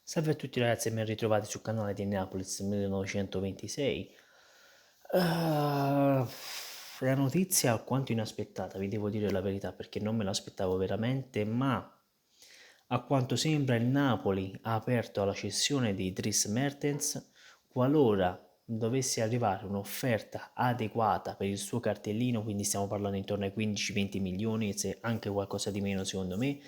Salve a tutti ragazzi e ben ritrovati sul canale di Neapolis 1926. La notizia alquanto inaspettata, vi devo dire la verità perché non me l'aspettavo veramente, ma a quanto sembra il Napoli ha aperto alla cessione di Dries Mertens qualora dovesse arrivare un'offerta adeguata per il suo cartellino, quindi stiamo parlando intorno ai 15-20 milioni, se anche qualcosa di meno secondo me.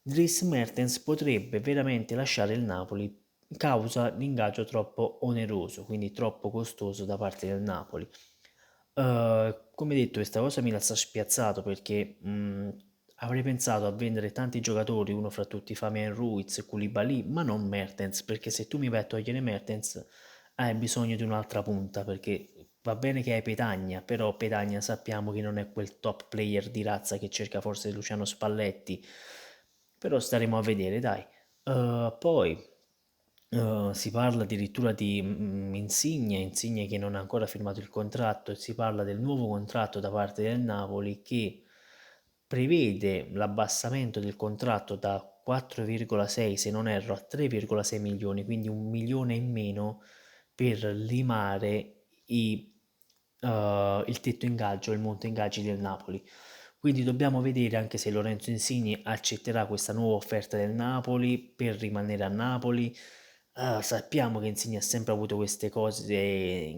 Dries Mertens potrebbe veramente lasciare il Napoli causa l'ingaggio troppo oneroso, quindi troppo costoso da parte del Napoli. Come detto, questa cosa mi lascia spiazzato perché avrei pensato a vendere tanti giocatori, uno fra tutti Fabian Ruiz, Koulibaly, ma non Mertens, perché se tu mi vai a togliere Mertens hai bisogno di un'altra punta, perché va bene che hai Petagna, però Petagna sappiamo che non è quel top player di razza che cerca forse Luciano Spalletti, però staremo a vedere, dai. Poi si parla addirittura di Insigne che non ha ancora firmato il contratto e si parla del nuovo contratto da parte del Napoli che prevede l'abbassamento del contratto da 4,6 se non erro a 3,6 milioni, quindi 1 milione in meno per limare il tetto ingaggio, il monte ingaggi del Napoli. Quindi dobbiamo vedere anche se Lorenzo Insigne accetterà questa nuova offerta del Napoli per rimanere a Napoli. Sappiamo che Insigne ha sempre avuto queste cose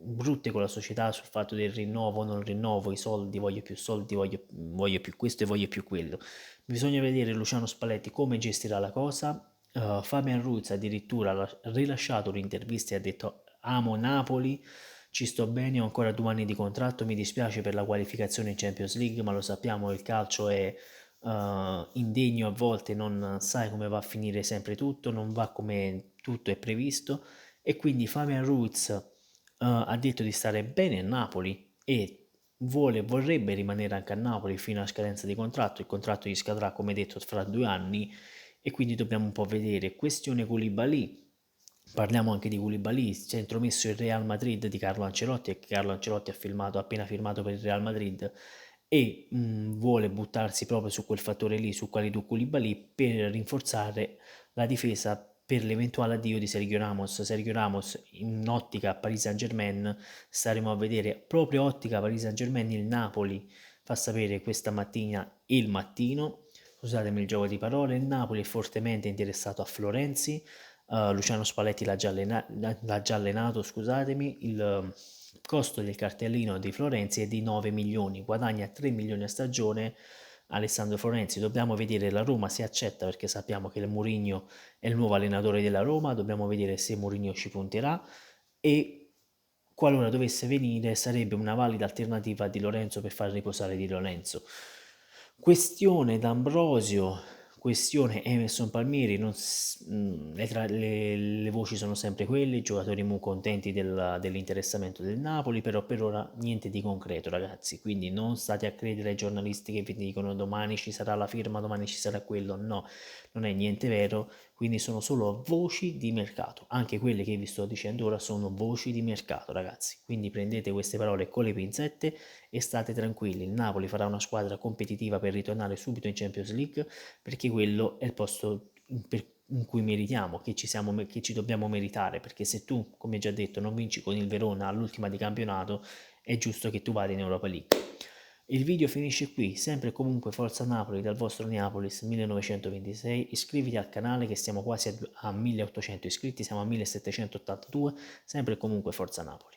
brutte con la società sul fatto del rinnovo, non rinnovo, i soldi, voglio più questo e voglio più quello. Bisogna vedere Luciano Spalletti come gestirà la cosa. Fabian Ruiz addirittura ha rilasciato un'intervista e ha detto amo Napoli, ci sto bene, ho ancora 2 anni di contratto, mi dispiace per la qualificazione in Champions League, ma lo sappiamo, il calcio è indegno a volte, non sai come va a finire sempre tutto, non va come tutto è previsto e quindi Fabian Ruiz ha detto di stare bene a Napoli e vorrebbe rimanere anche a Napoli fino alla scadenza di contratto, il contratto gli scadrà come detto fra 2 anni e quindi dobbiamo un po' vedere. Questione Koulibaly. Parliamo anche di Koulibaly, centromesso il Real Madrid di Carlo Ancelotti e che Carlo Ancelotti ha appena firmato per il Real Madrid e vuole buttarsi proprio su quel fattore lì, su Kalidou Koulibaly per rinforzare la difesa per l'eventuale addio di Sergio Ramos. Sergio Ramos in ottica Paris Saint-Germain, staremo a vedere proprio ottica Paris Saint-Germain, il Napoli fa sapere questa mattina il mattino, scusatemi il gioco di parole, il Napoli è fortemente interessato a Florenzi. Luciano Spalletti l'ha già allenato, scusatemi, il costo del cartellino di Florenzi è di 9 milioni, guadagna 3 milioni a stagione Alessandro Florenzi. Dobbiamo vedere la Roma se accetta perché sappiamo che il Mourinho è il nuovo allenatore della Roma, dobbiamo vedere se Mourinho ci punterà e qualora dovesse venire sarebbe una valida alternativa a Di Lorenzo per far riposare Di Lorenzo. Questione D'Ambrosio, questione Emerson Palmieri, le voci sono sempre quelle, i giocatori contenti dell'interessamento del Napoli, però per ora niente di concreto ragazzi, quindi non state a credere ai giornalisti che vi dicono domani ci sarà la firma, domani ci sarà quello, no, non è niente vero, quindi sono solo voci di mercato, anche quelle che vi sto dicendo ora sono voci di mercato ragazzi, quindi prendete queste parole con le pinzette e state tranquilli, il Napoli farà una squadra competitiva per ritornare subito in Champions League perché quello è il posto in cui meritiamo, che ci dobbiamo meritare, perché se tu, come già detto, non vinci con il Verona all'ultima di campionato, è giusto che tu vada in Europa League. Il video finisce qui, sempre e comunque Forza Napoli dal vostro Neapolis 1926, iscriviti al canale che siamo quasi a 1800 iscritti, siamo a 1782, sempre e comunque Forza Napoli.